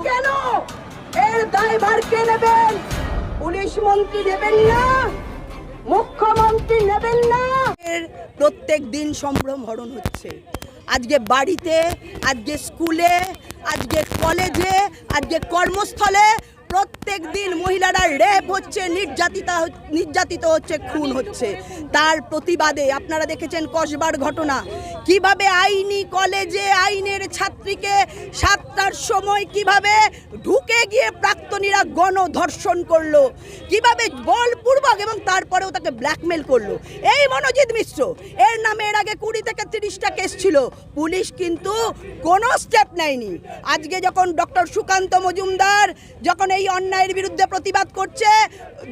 কেন এর দায়ভার কে নেবেন? পুলিশ মন্ত্রী নেবেন না, মুখ্যমন্ত্রী নেবেন না। প্রত্যেক দিন সম্ভ্রম হরণ হচ্ছে, আজকে বাড়িতে, আজকে স্কুলে, আজকে কলেজে, আজকে কর্মস্থলে প্রত্যেক দিন মহিলারা রেপ হচ্ছে, নির্যাতিত হচ্ছে, খুন হচ্ছে। তার প্রতিবাদে আপনারা দেখেছেন কসবার ঘটনা, কিভাবে আইনি কলেজে আইনের ছাত্রীকে 7টার সময় কিভাবে ঢুকে গিয়ে প্রাক্তনীরা গণধর্ষণ করলো, কিভাবে বলপূর্বক, এবং তারপরেও তাকে ব্ল্যাকমেল করলো। এই মনোজিৎ মিশ্র, এর নামে এর আগে 20 থেকে 30টা কেস ছিল, পুলিশ কিন্তু কোনো স্টেপ নেয়নি। আজকে যখন ডক্টর সুকান্ত মজুমদার যখন এই অন্যায়ের বিরুদ্ধে প্রতিবাদ করছে,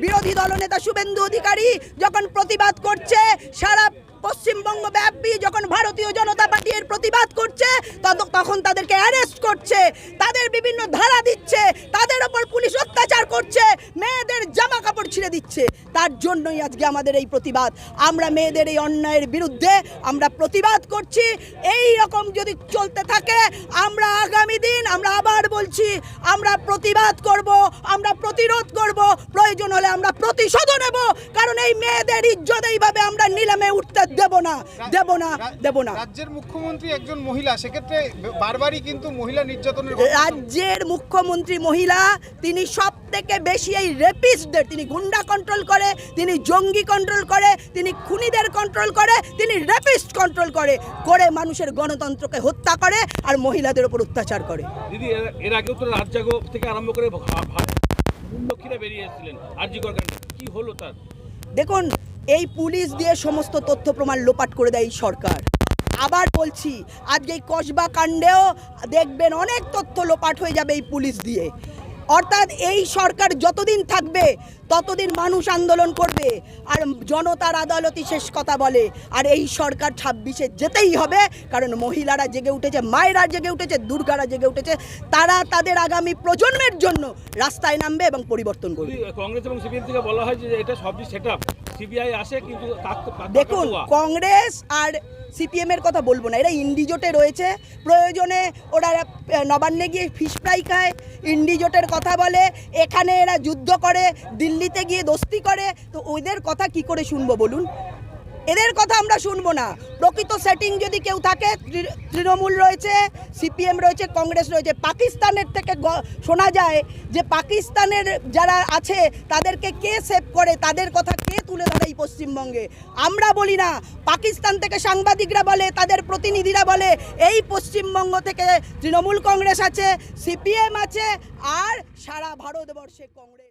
বিরোধী দলনেতা শুভেন্দু অধিকারী যখন প্রতিবাদ করছে, সারা পশ্চিমবঙ্গ ব্যাপী যখন ভারতীয় জনতা পার্টি এর প্রতিবাদ করছে, তখন তাদেরকে অ্যারেস্ট করছে, তাদের বিভিন্ন ধারা দিচ্ছে, তাদের ওপর পুলিশ অত্যাচার করছে, মেয়েদের জামা কাপড় ছিঁড়ে দিচ্ছে। তার জন্যই আজকে আমাদের এই প্রতিবাদ। আমরা মেয়েদের এই অন্যায়ের বিরুদ্ধে আমরা প্রতিবাদ করছি। এই রকম যদি চলতে থাকে, আমরা আগামী দিন, আমরা আবার বলছি, আমরা প্রতিবাদ করব, আমরা প্রতিরোধ করব, প্রয়োজন হলে আমরা প্রতিশোধ নেব। কারণ এই মেয়েদের ইজ্জত এইভাবে আমরা নিলামে উঠতে দেব না। রাজ্যের মুখ্যমন্ত্রী একজন মহিলা, সেক্ষেত্রে বারবারই কিন্তু মহিলা নির্যাতনের, রাজ্যের মুখ্যমন্ত্রী মহিলা, তিনি সব থেকে বেশি এই রেপিস্টদের, তিনি গুন্ডা কন্ট্রোল করে, তিনি জঙ্গি কন্ট্রোল করে, তিনি খুনিদের কন্ট্রোল করে, তিনি রেপিস্ট কন্ট্রোল করে মানুষের গণতন্ত্রকে হত্যা করে আর মহিলাদের উপর অত্যাচার করে। দিদি, এর আগেও তো রাত জাগো থেকে আরম্ভ করে লক্ষ্মীরা বেরিয়ে এসেছিলেন আরজিকর কাণ্ডে, কি হলো তার? দেখুন, এই পুলিশ দিয়ে সমস্ত তথ্য প্রমাণ লোপাট করে দেয় এই সরকার। আবার বলছি, আজকে এই কসবা কাণ্ডেও দেখবেন অনেক তথ্য লোপাট হয়ে যাবে এই পুলিশ দিয়ে। অর্থাৎ এই সরকার যতদিন থাকবে ততদিন মানুষ আন্দোলন করবে, আর জনতার আদালতই শেষ কথা বলে। আর এই সরকার 26-এ যেতেই হবে, কারণ মহিলারা জেগে উঠেছে, মায়েরা জেগে উঠেছে, দুর্গারা জেগে উঠেছে। তারা তাদের আগামী প্রজন্মের জন্য রাস্তায় নামবে এবং পরিবর্তন করবে। কংগ্রেস এবং সিপিএম থেকে বলা হয় যে এটা সবই সেটআপ, সিবিআই আসে কিন্তু দেখুন, কংগ্রেস আর সিপিএম এর কথা বলবো না, এরা ইন্ডিজোটে রয়েছে। প্রয়োজনে ওরা নবান্নে গিয়ে ফিশ ফ্রাই খায়, ইন্ডিজোটের কথা বলে, এখানে এরা যুদ্ধ করে, দিল্লিতে গিয়ে দোস্তি করে। তো ওদের কথা কি করে শুনবো বলুন? এদের কথা আমরা শুনবো না। প্রকৃত সেটিং যদি কেউ থাকে, তৃণমূল রয়েছে, সিপিএম রয়েছে, কংগ্রেস রয়েছে। পাকিস্তানের থেকে শোনা যায় যে পাকিস্তানের যারা আছে তাদেরকে কে সেভ করে, তাদের কথা কে তুলে ধরে এই পশ্চিমবঙ্গে? আমরা বলি না, পাকিস্তান থেকে সাংবাদিকরা বলে, তাদের প্রতিনিধিরা বলে। এই পশ্চিমবঙ্গ থেকে তৃণমূল কংগ্রেস আছে, সিপিএম আছে, আর সারা ভারতবর্ষে কংগ্রেস।